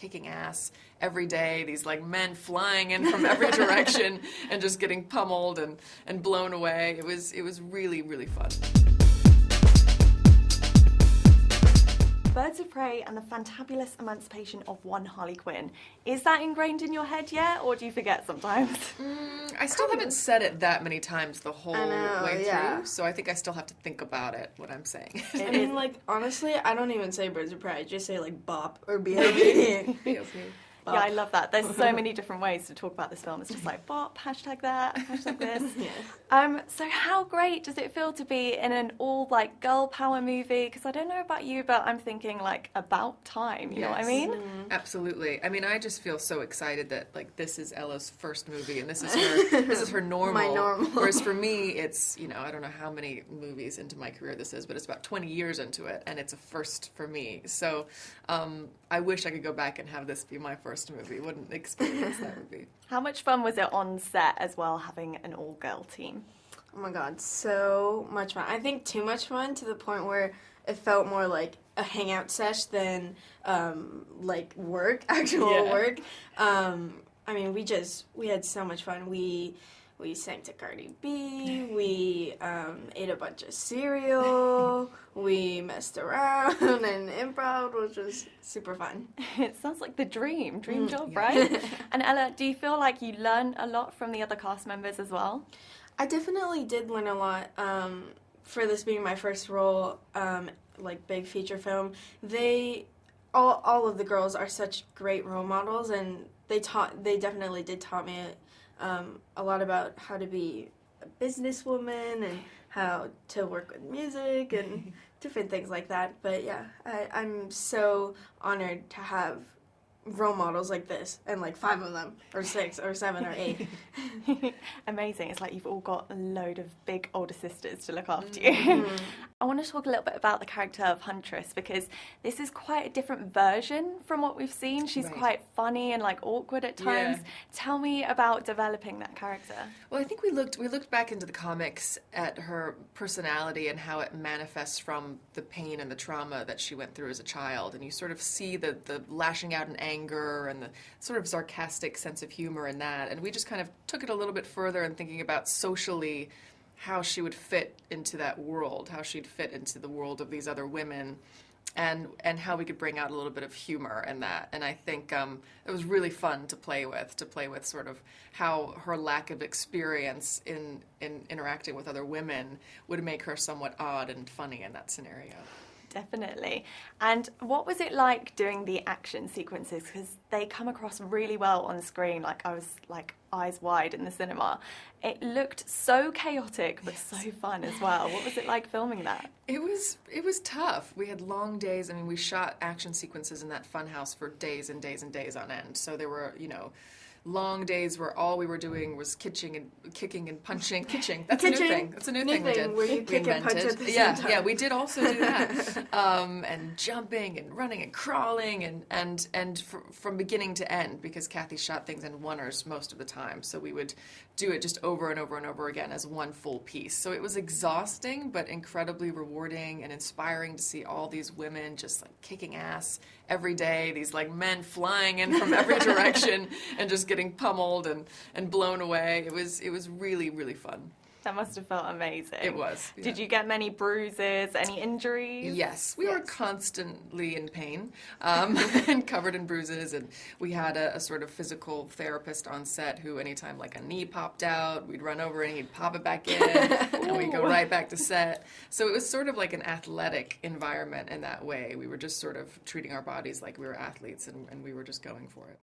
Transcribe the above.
kicking ass every day. These like men flying in from every direction and just getting pummeled and blown away. It was really, really fun. Birds of Prey and the Fantabulous Emancipation of one Harley Quinn. Is that ingrained in your head yet, or do you forget sometimes? I still haven't said it that many times the whole way yeah. through, so I think I still have to think about it, what I'm saying. I mean, like, honestly, I don't even say Birds of Prey. I just say, like, bop or B.O.B. Yeah, I love that. There's so many different ways to talk about this film. It's just like bop, hashtag that, hashtag this. Yeah. So how great does it feel to be in an all like girl power movie? Because I don't know about you, but I'm thinking like about time. You know what I mean? Absolutely. I mean, I just feel so excited that like this is Ella's first movie and this is her normal. My normal. Whereas for me, it's, you know, I don't know how many movies into my career this is, but it's about 20 years into it, and it's a first for me. So I wish I could go back and have this be my first movie. What an experience that would be. How much fun was it on set as well, having an all-girl team? Oh my god, so much fun. I think too much fun to the point where it felt more like a hangout sesh than like work, actual work. I mean, we had so much fun. We sang to Cardi B, we ate a bunch of cereal, we messed around and improv, which was super fun. It sounds like the dream job, right? And Ella, do you feel like you learn a lot from the other cast members as well? I definitely did learn a lot for this being my first role, like big feature film. All of the girls are such great role models, and they definitely did taught me a lot about how to be a businesswoman and how to work with music and different things like that. But yeah, I'm so honored to have role models like this, and like 5 of them, or 6, or 7, or 8. Amazing. It's like you've all got a load of big older sisters to look after you. I want to talk a little bit about the character of Huntress, because this is quite a different version from what we've seen. She's quite funny and like awkward at times. Yeah. Tell me about developing that character. Well, I think we looked back into the comics at her personality and how it manifests from the pain and the trauma that she went through as a child, and you sort of see the lashing out in anger and the sort of sarcastic sense of humor in that, and we just kind of took it a little bit further and thinking about socially how she would fit into that world, how she'd fit into the world of these other women, and how we could bring out a little bit of humor in that. And I think it was really fun to play with sort of how her lack of experience in interacting with other women would make her somewhat odd and funny in that scenario. Definitely. And what was it like doing the action sequences? Because they come across really well on screen. Like, I was like eyes wide in the cinema. It looked so chaotic, but so fun as well. What was it like filming that? It was tough. We had long days. I mean, we shot action sequences in that funhouse for days and days and days on end. So there were, long days where all we were doing was kicking and punching. That's a new thing. That's a new thing we did. Where you kick and punch at the same time. Yeah, we did also do that. And jumping and running and crawling and from beginning to end, because Kathy shot things in oneers most of the time. So we would do it just over and over and over again as one full piece. So it was exhausting, but incredibly rewarding and inspiring to see all these women just like kicking ass every day. These like men flying in from every direction and just getting pummeled and blown away. It was really, really fun. That must have felt amazing. It was. Yeah. Did you get many bruises, any injuries? Yes, we were constantly in pain and covered in bruises, and we had a sort of physical therapist on set who anytime like a knee popped out, we'd run over and he'd pop it back in and we'd go right back to set. So it was sort of like an athletic environment in that way. We were just sort of treating our bodies like we were athletes, and we were just going for it.